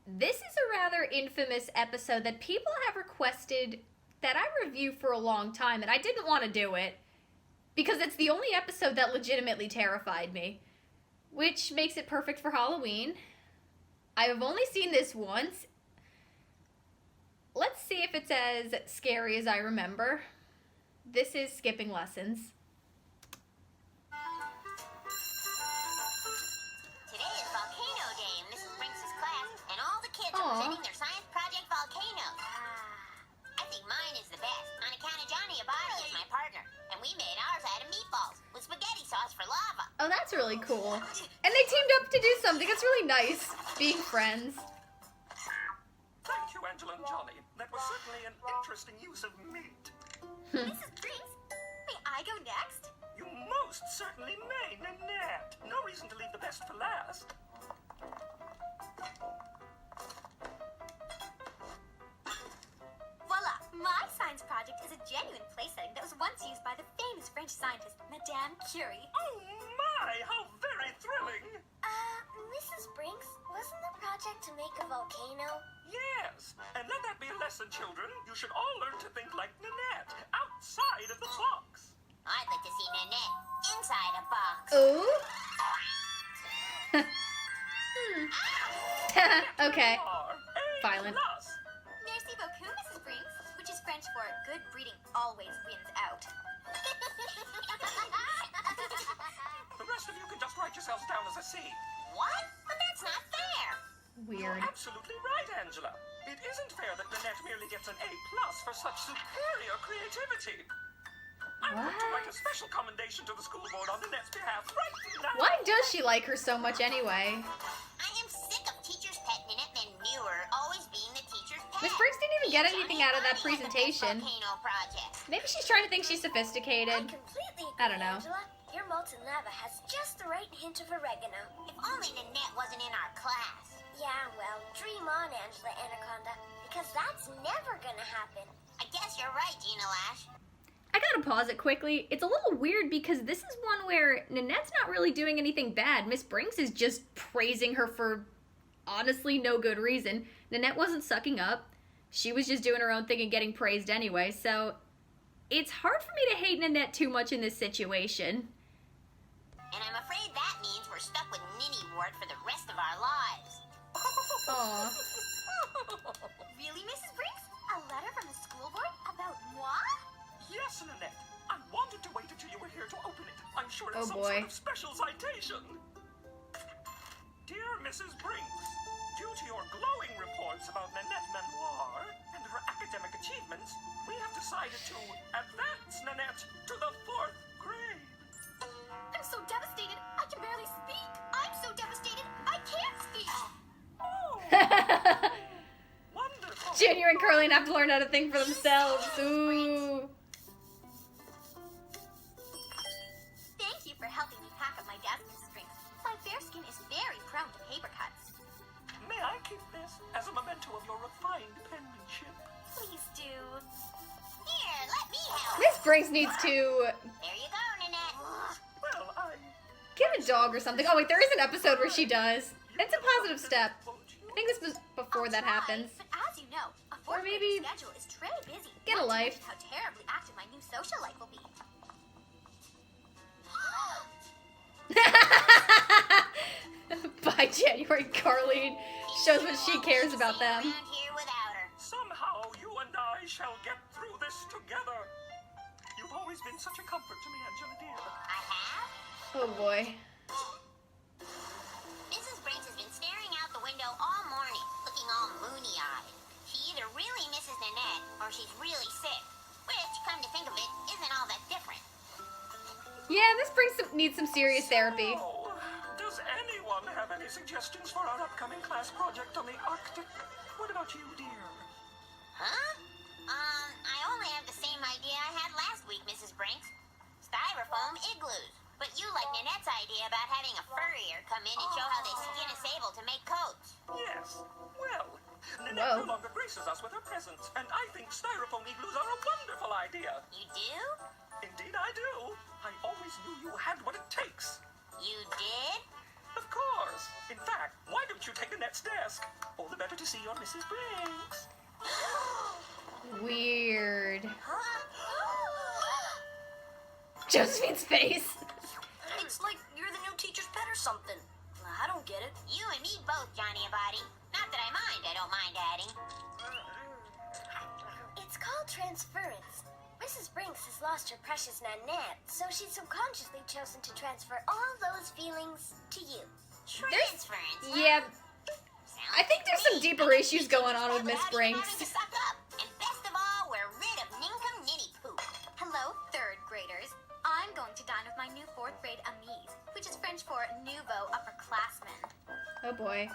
This is a rather infamous episode that people have requested that I review for a long time, and I didn't want to do it because it's the only episode that legitimately terrified me, which makes it perfect for Halloween. I have only seen this once. Let's see if it's as scary as I remember. This is Skipping Lessons. Today is Volcano Day in Mrs. Brinks' class, and all the kids are presenting their science project volcanoes. I think mine is the best, on account of Johnny Abadi is my partner, and we made ours out of meatballs with spaghetti sauce for lava. Oh, that's really cool. And they teamed up to do something. It's really nice being friends. Thank you, Angela and Johnny. That was certainly an interesting use of meat. Mrs. Brinks, may I go next? You most certainly may, Nanette. No reason to leave the best for last. Voila! My science project is a genuine place setting that was once used by the famous French scientist, Madame Curie. Oh my, how very thrilling! Mrs. Brinks, wasn't the project to make a volcano? Yes, and let that be a lesson, children. You should all learn to think like Nanette, outside of the box. I'd like to see Nanette inside a box. Ooh. Okay. Violent. Merci beaucoup, Mrs. Brinks, which is French for good breeding always wins out. The rest of you can just write yourselves down as a C. What? But that's not fair. Weird. You're absolutely right, Angela. It isn't fair that Nanette merely gets an A+ for such superior creativity. I'm going to write a special commendation to the school board on Nanette's behalf right now. Why does she like her so much anyway? I am sick of teacher's pet Nanette Van Muir always being the teacher's pet. Miss Briggs didn't even get anything out of that presentation. Volcano project. Maybe she's trying to think she's sophisticated. Completely agree, I don't know. Angela. Your molten lava has just the right hint of oregano. If only Nanette wasn't in our class. Yeah, well, dream on, Angela Anaconda, because that's never gonna happen. I guess you're right, Gina Lash. I gotta pause it quickly. It's a little weird because this is one where Nanette's not really doing anything bad. Miss Brinks is just praising her for honestly no good reason. Nanette wasn't sucking up. She was just doing her own thing and getting praised anyway, so it's hard for me to hate Nanette too much in this situation. And I'm afraid that means we're stuck with Ninny Ward for the rest of our lives. Aw. Really, Mrs. Brinks? A letter from the school board about moi? Yes, Nanette. I wanted to wait until you were here to open it. I'm sure it's Oh, some boy. sort of special citation. Dear Mrs. Brinks, due to your glowing reports about Nanette Manoir and her academic achievements, we have decided to advance Nanette to the 4th grade. I'm so devastated, I can barely speak. I'm so devastated, I can't speak. Oh, wonderful. Junior and Curly have to learn how to think for themselves. Ooh. Thank you for helping me pack up my desk, Mrs. Brinks. My fair skin is very prone to paper cuts. May I keep this as a memento of your refined penmanship? Please do. Here, let me help. Miss Brinks needs to There you go, Nanette. Well, I... get a dog or something. Oh wait, there is an episode where she does. It's a positive step. I think this was before I'll that try, happens. But as you know, a Or fourth maybe grade schedule is very busy. get a Not to life. mention how terribly active my new social life will be. By January, Carleen shows what she cares about them. Around here without her. Somehow you and I shall get through this together. You've always been such a comfort to me, Angela dear. I have? Oh boy. Mrs. Brinks has been staring out the window all morning, looking all moony-eyed. She either really misses Nanette, or she's really sick. Which, come to think of it, isn't all that different. Yeah, this needs some serious therapy. Oh, does anyone have any suggestions for our upcoming class project on the Arctic? What about you, dear? Huh? I only have the same idea I had last week, Mrs. Brinks. Styrofoam igloos. But you like Nanette's idea about having a furrier come in and show how they skin a sable to make coats. Yes. Well, Nanette Whoa. no longer graces us with her presence, and I think styrofoam igloos are a wonderful idea. You do? Indeed I do. I always knew you had what it takes. You did? Of course. In fact, why don't you take Nanette's desk? All the better to see your Mrs. Brinks. Weird. Josephine's face. It's like you're the new teacher's pet or something. I don't get it. You and me both, Johnny and Body. Not that I don't mind adding. It's called transference. Mrs. Brinks has lost her precious Nanette, so she's subconsciously chosen to transfer all those feelings to you. Transference, huh? Yeah, Sounds I think there's some great. deeper issues going on with Miss Without even Brinks. having to suck up. And best of all, we're rid of Ninkum Nitty Poo. Hello, third graders. I'm going to dine with my new fourth grade Amise, which is French for nouveau upperclassmen. Oh boy.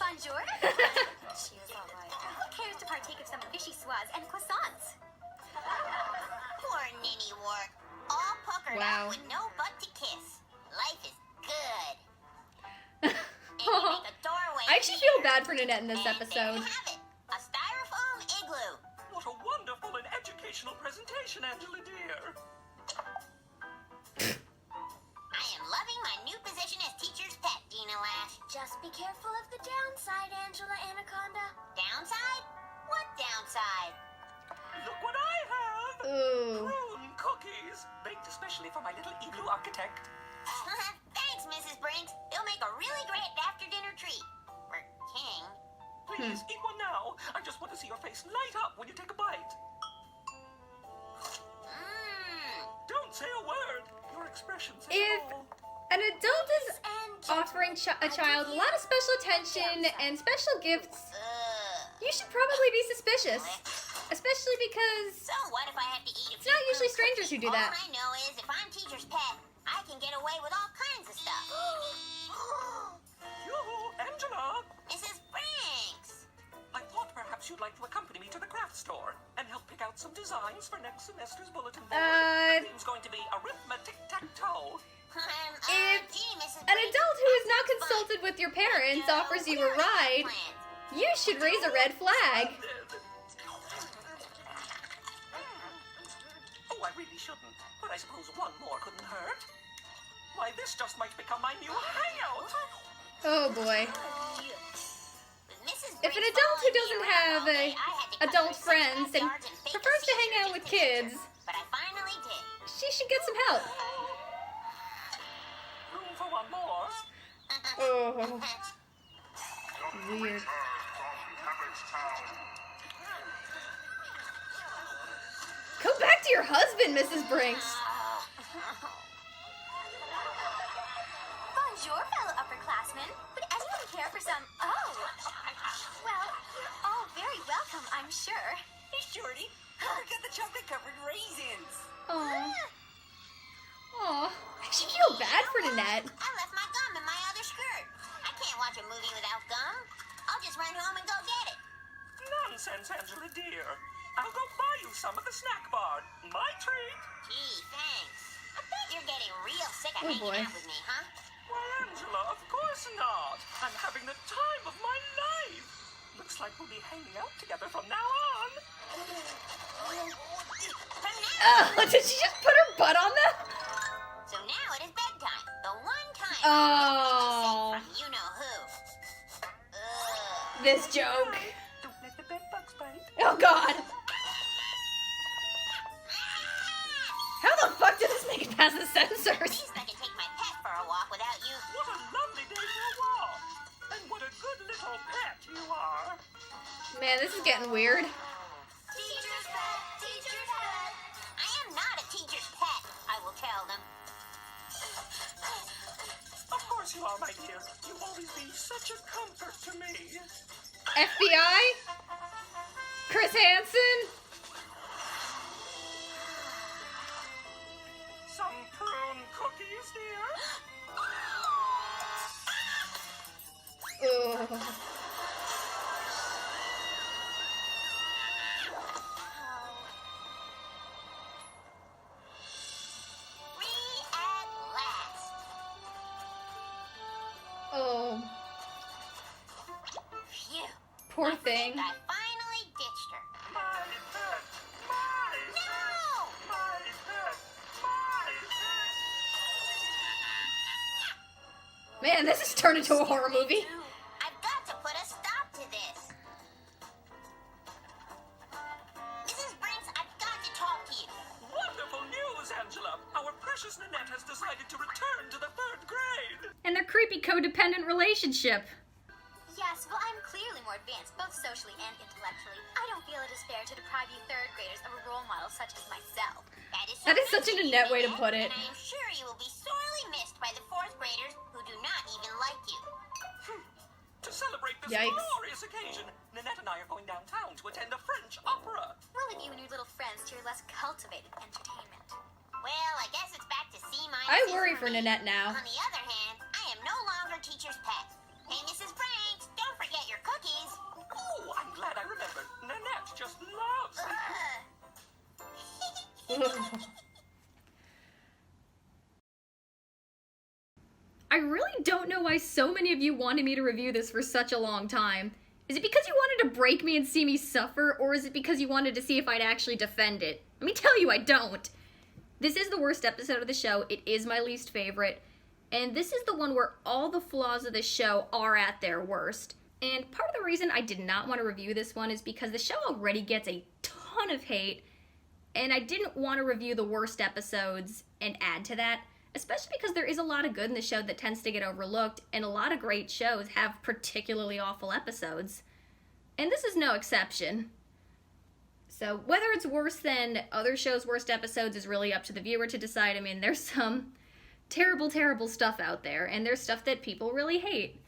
Bonjour. She is all right. Who cares to partake of some vichyssoise and croissants? Poor Ninny Wart. All puckered Wow. up with no butt to kiss. Life is good. And you make a doorway I actually feel here, bad for Nanette in this and there episode. you have it. A styrofoam igloo. What a wonderful and educational presentation, Angela dear. I am loving my new position as teacher's pet, Dina Lash. Just be careful of the downside, Angela Anaconda. Downside? What downside? Look what I have. Ooh. Prune cookies, baked especially for my little igloo architect. Thanks, Mrs. Brinks. They'll make a really great after-dinner treat. For King. Please, eat one now. I just want to see your face light up when you take a bite. Mmm. Don't say a word. Your expression says If all. an adult is And offering a child a lot of special attention and special gifts, Ugh. you should probably be suspicious. Especially because So what if I have to eat a it's not usually strangers who do that. All I know is if I'm teacher's pet, I can get away with all kinds of stuff. Yoo-hoo, Angela. Mrs. Brinks. I thought perhaps you'd like to accompany me to the craft store and help pick out some designs for next semester's bulletin board. The theme's going to be arithmetic-tac-toe. Gee, Mrs. an Brinks, adult who is not that's fine. consulted with your parents No, offers you a we're having ride, plans. you should raise a red flag. Oh, I really shouldn't. But I suppose one more couldn't hurt. Why, this just might become my new hangout. Oh boy. With Mrs. If an Brinks adult who following me doesn't around have all day, I had to cut adult her 6 friends and backyards and fake prefers a to hang seizure out just with to visit kids, her. But I finally did. she should get some help. Room for one more. Oh, weird. Go back to your husband, Mrs. Brinks. Bonjour, fellow upperclassmen. Would anyone care for some... Oh! Well, you're all very welcome, I'm sure. Hey, Shorty. Look at the chocolate-covered raisins. Aw. Aw. I actually feel bad for Nanette. I left my gum in my other skirt. I can't watch a movie without gum. I'll just run home and go get it. Nonsense, Angela dear. I'll go buy you some at the snack bar. My treat. Gee, thanks. I bet you're getting real sick of Oh, hanging boy. out with me, huh? Why, Angela, of course not. I'm having the time of my life. Looks like we'll be hanging out together from now on. Oh, did she just put her butt on them? So now it is bedtime. The one time Oh. from you know who. Ugh. This joke. Don't let the bed bugs bite. Oh god. How the fuck did this make it past the At censors? least I can take my pet for a walk without you. What a lovely day you are. And what a good little pet you are. Man, this is getting weird. Teacher's pet, teacher's pet. I am not a teacher's pet, I will tell them. Of course you are, my dear. You've always been such a comfort to me. FBI? Chris Hansen? Some prune cookies, dear? Ugh. Free at last. Oh, Phew. poor I thing. think I finally ditched her. My pet! My No! My pet! My pet! Man, this has turned into a horror movie. I've got to put a stop to this. Mrs. Brinks, I've got to talk to you. Wonderful news, Angela. Our precious Nanette has decided to return to the 3rd grade. And their creepy codependent relationship. Yes, well, I'm clearly more advanced, both socially and intellectually. I don't feel it is fair to deprive you third graders of a role model such as myself. That is such an Nanette way to put it. And I am sure you will be sorely missed by the 4th graders who do not even like you. To celebrate this Yikes. glorious occasion, Nanette and I are going downtown to attend a French opera. We'll leave you and your little friends to your less cultivated entertainment. Well, I guess it's back to C-. I worry for Nanette now. On the other hand, I am no longer teacher's pet. Hey, Mrs. Brinks, don't forget your cookies. Oh, I'm glad I remembered. Nanette just loves them. I really don't know why so many of you wanted me to review this for such a long time. Is it because you wanted to break me and see me suffer, or is it because you wanted to see if I'd actually defend it? Let me tell you, I don't. This is the worst episode of the show. It is my least favorite. And this is the one where all the flaws of the show are at their worst. And part of the reason I did not want to review this one is because the show already gets a ton of hate, and I didn't want to review the worst episodes and add to that, especially because there is a lot of good in the show that tends to get overlooked, and a lot of great shows have particularly awful episodes. And this is no exception. So whether it's worse than other shows' worst episodes is really up to the viewer to decide. I mean, there's some terrible, terrible stuff out there, and there's stuff that people really hate.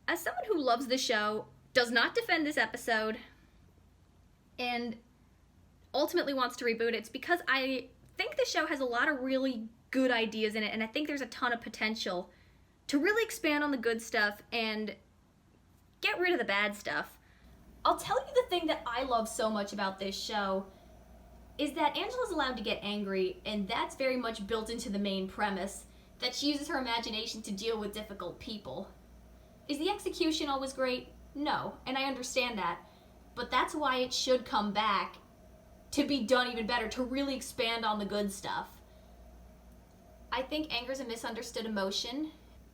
As someone who loves the show, does not defend this episode, and ultimately wants to reboot it, it's because I think the show has a lot of really good ideas in it, and I think there's a ton of potential to really expand on the good stuff and get rid of the bad stuff. I'll tell you the thing that I love so much about this show is that Angela's allowed to get angry, and that's very much built into the main premise, that she uses her imagination to deal with difficult people. Is the execution always great? No, and I understand that, but that's why it should come back to be done even better, to really expand on the good stuff. I think anger is a misunderstood emotion.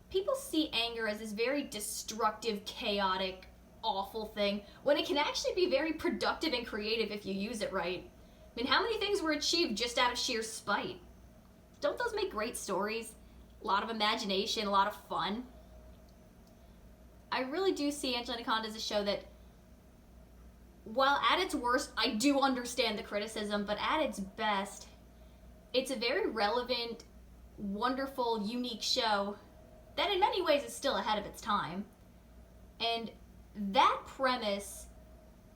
People see anger as this very destructive, chaotic, awful thing, when it can actually be very productive and creative if you use it right. I mean, how many things were achieved just out of sheer spite? Don't those make great stories? A lot of imagination, a lot of fun. I really do see Anaconda as a show that, while at its worst, I do understand the criticism, but at its best, it's a very relevant, wonderful, unique show that in many ways is still ahead of its time. And that premise,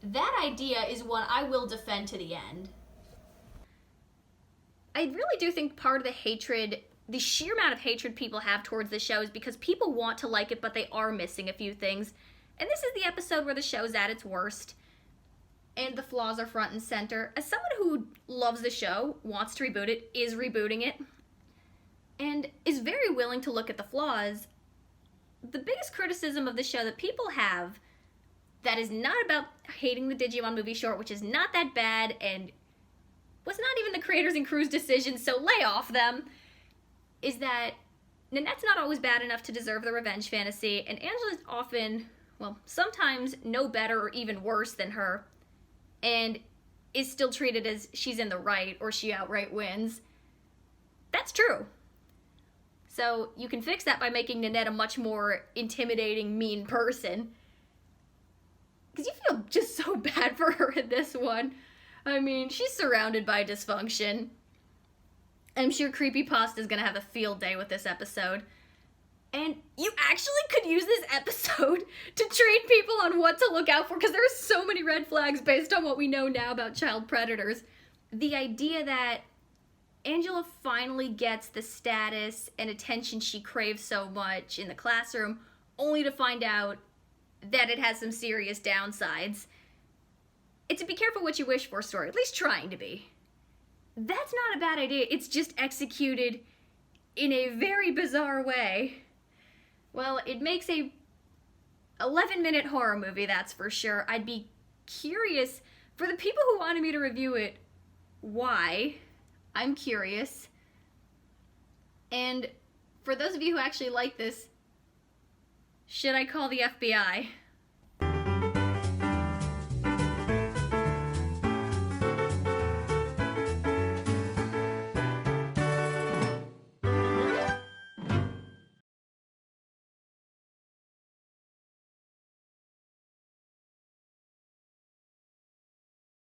that idea is one I will defend to the end. I really do think part of the hatred, the sheer amount of hatred people have towards the show is because people want to like it, but they are missing a few things. And this is the episode where the show's at its worst, and the flaws are front and center. As someone who loves the show, wants to reboot it, is rebooting it, and is very willing to look at the flaws, the biggest criticism of the show that people have that is not about hating the Digimon movie short, which is not that bad, and was not even the creators and crew's decision, so lay off them, is that Nanette's not always bad enough to deserve the revenge fantasy, and Angela's often, well, sometimes no better or even worse than her, and is still treated as she's in the right, or she outright wins. That's true. So you can fix that by making Nanette a much more intimidating, mean person. Because you feel just so bad for her in this one. I mean, she's surrounded by dysfunction. I'm sure Creepypasta's gonna have a field day with this episode. And you actually could use this episode to train people on what to look out for, because there are so many red flags based on what we know now about child predators. The idea that Angela finally gets the status and attention she craves so much in the classroom, only to find out that it has some serious downsides. It's a be careful what you wish for story, at least trying to be. That's not a bad idea, it's just executed in a very bizarre way. Well, it makes a 11-minute horror movie, that's for sure. I'd be curious, for the people who wanted me to review it, why? I'm curious. And for those of you who actually like this, should I call the FBI?